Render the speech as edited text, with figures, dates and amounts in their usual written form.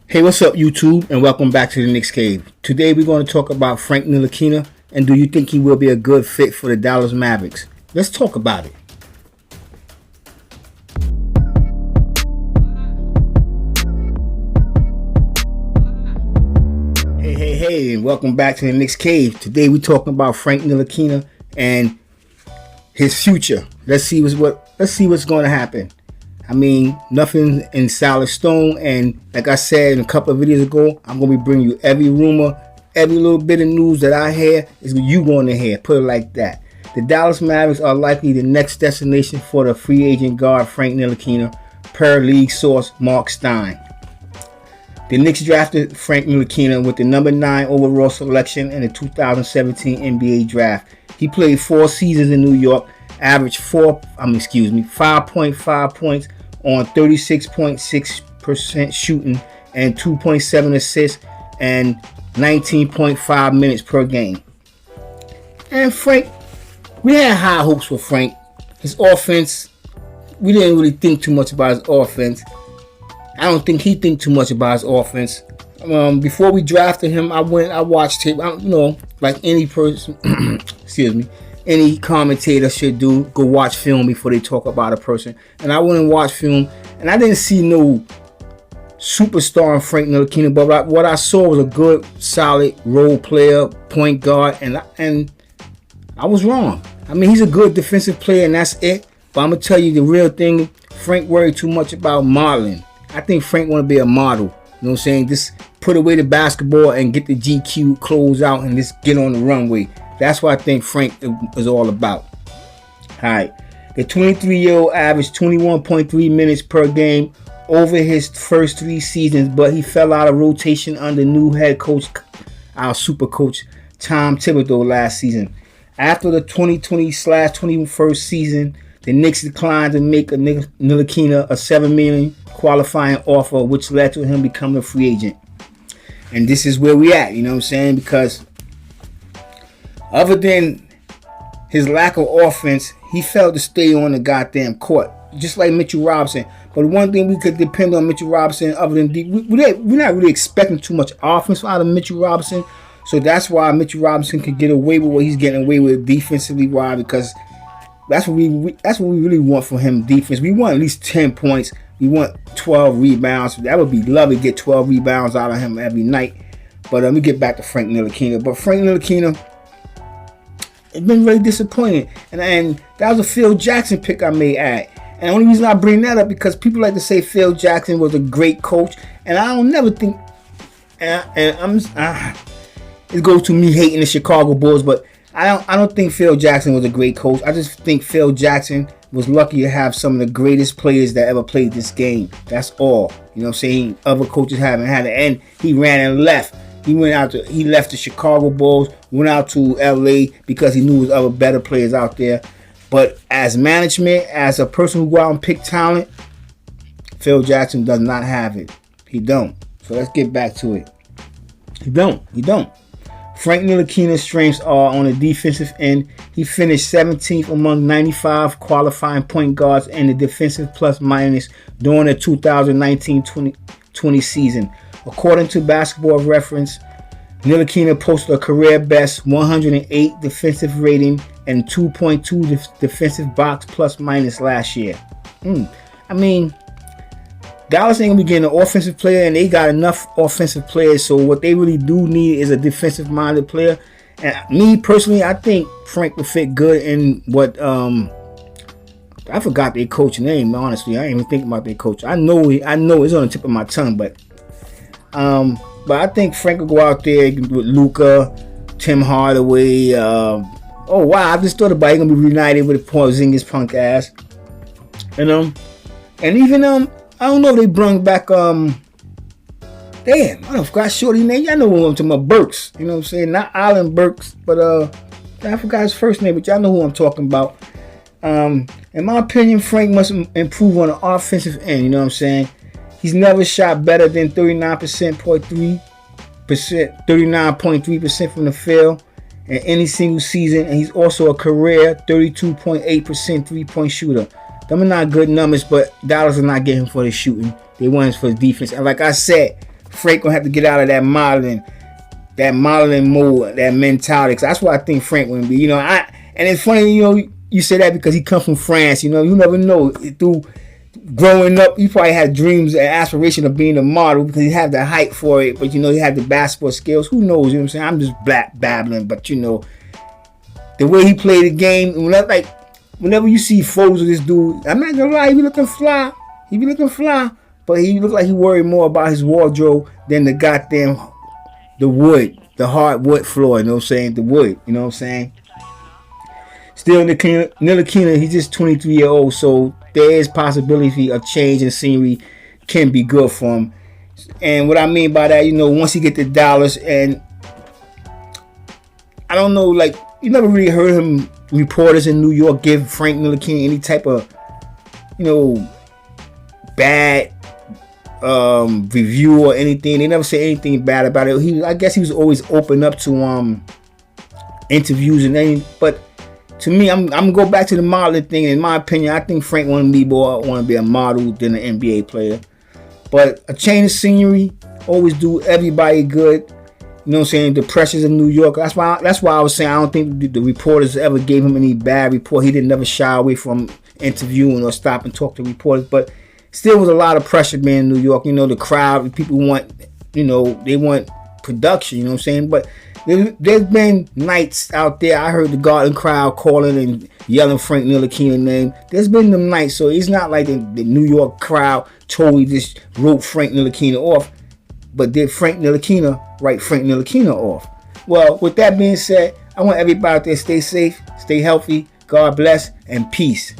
Hey, what's up, YouTube, and welcome back to the Knicks Cave. Today we're going to talk about Frank Ntilikina, and do you think he will be a good fit for the Dallas Mavericks? Let's talk about it. Hey, and welcome back to the Knicks Cave. Today we're talking about Frank Ntilikina and his future. Let's see what's going to happen. I mean, nothing in solid stone, and like I said in a couple of videos ago, I'm going to be bringing you every rumor, every little bit of news that I hear is what you going to hear. Put it like that. The Dallas Mavericks are likely the next destination for the free agent guard Frank Ntilikina, per league source Mark Stein. The Knicks drafted Frank Ntilikina with the number 9 overall selection in the 2017 NBA draft. He played 4 seasons in New York, averaged 5.5 points on 36.6% shooting and 2.7 assists and 19.5 minutes per game. And Frank, we had high hopes for Frank. His offense, we didn't really think too much about his offense. I don't think he think too much about his offense. Before we drafted him, I watched tape. Like any person, any commentator should do, go watch film before they talk about a person. And I went and watched film, and I didn't see no superstar in Frank Ntilikina, but what I saw was a good, solid role player, point guard, and I was wrong. I mean, he's a good defensive player, and that's it. But I'm going to tell you the real thing, Frank worried too much about modeling. I think Frank want to be a model. You know what I'm saying? Just put away the basketball and get the GQ clothes out and just get on the runway. That's what I think Frank is all about. Alright. The 23-year-old averaged 21.3 minutes per game over his first 3 seasons, but he fell out of rotation under new head coach, our super coach, Tom Thibodeau last season. After the 2020/21 season, the Knicks declined to make Ntilikina a $7 million qualifying offer, which led to him becoming a free agent. And this is where we at, you know what I'm saying? Because other than his lack of offense, he failed to stay on the goddamn court, just like Mitchell Robinson. But the one thing we could depend on Mitchell Robinson, other than we're not really expecting too much offense out of Mitchell Robinson. So that's why Mitchell Robinson could get away with what he's getting away with defensively. Why? Because that's what we really want from him, defense. We want at least 10 points. We want 12 rebounds. That would be lovely to get 12 rebounds out of him every night. But let me get back to Frank Ntilikina. But Frank Ntilikina, it's been really disappointing. And that was a Phil Jackson pick I may add. And the only reason I bring that up because people like to say Phil Jackson was a great coach. And I don't never think, it goes to me hating the Chicago Bulls, but I don't think Phil Jackson was a great coach. I just think Phil Jackson was lucky to have some of the greatest players that ever played this game. That's all. You know what I'm saying? Other coaches haven't had it. And he ran and left. He left the Chicago Bulls, went out to LA because he knew there was other better players out there. But as management, as a person who go out and pick talent, Phil Jackson does not have it. He don't. So let's get back to it. He don't. Frank Ntilikina's strengths are on the defensive end. He finished 17th among 95 qualifying point guards in the defensive plus minus during the 2019-20 season. According to Basketball Reference, Ntilikina posted a career best 108 defensive rating and 2.2 defensive box plus minus last year. I mean, Dallas ain't gonna be getting an offensive player, and they got enough offensive players. So what they really do need is a defensive-minded player. And me personally, I think Frank would fit good in what I forgot their coach name. Honestly, I ain't even thinking about their coach. I know it's on the tip of my tongue, but I think Frank will go out there with Luka, Tim Hardaway. Oh wow, I just thought about he gonna be reunited with Porzingis punk ass, and even I don't know if they brung back damn, I forgot shorty name. Y'all know who I'm talking about, Burks. You know what I'm saying? Not Allen Burks, but I forgot his first name, but y'all know who I'm talking about. In my opinion, Frank must improve on the offensive end, you know what I'm saying? He's never shot better than 39.3% from the field in any single season, and he's also a career 32.8% three-point shooter. Them are not good numbers, but Dallas is not getting for the shooting. They want it for the defense. And like I said, Frank gonna have to get out of that modeling mode, that mentality. 'Cause that's what I think Frank would be. And it's funny, you say that because he comes from France. You never know. Through growing up, he probably had dreams and aspiration of being a model because he had the height for it. But he had the basketball skills. Who knows? You know what I'm saying? I'm just babbling. But the way he played the game, whenever you see photos of this dude, I'm not gonna lie, he be looking fly. But he looked like he worried more about his wardrobe than the goddamn the hardwood floor. You know what I'm saying? The wood. You know what I'm saying? Still, Ntilikina, he's just 23-year-old, so there is possibility of change in scenery can be good for him. And what I mean by that, once he get to Dallas, and I don't know, you never really heard him, reporters in New York, give Frank Ntilikina any type of, bad review or anything. They never say anything bad about it. I guess he was always open up to interviews and anything, but to me, I'm gonna go back to the modeling thing. In my opinion, I think Frank want to be a model than an NBA player. But a change of scenery always do everybody good. You know what I'm saying? The pressures of New York. That's why I was saying I don't think the reporters ever gave him any bad report. He didn't never shy away from interviewing or stop and talk to reporters. But still was a lot of pressure being in New York. The crowd, the people want, they want production. You know what I'm saying? But there's been nights out there. I heard the Garden crowd calling and yelling Frank Ntilikina name. There's been them nights, so it's not like the New York crowd totally just wrote Frank Ntilikina off. But did Frank Ntilikina write Frank Ntilikina off? Well, with that being said, I want everybody out there stay safe, stay healthy, God bless, and peace.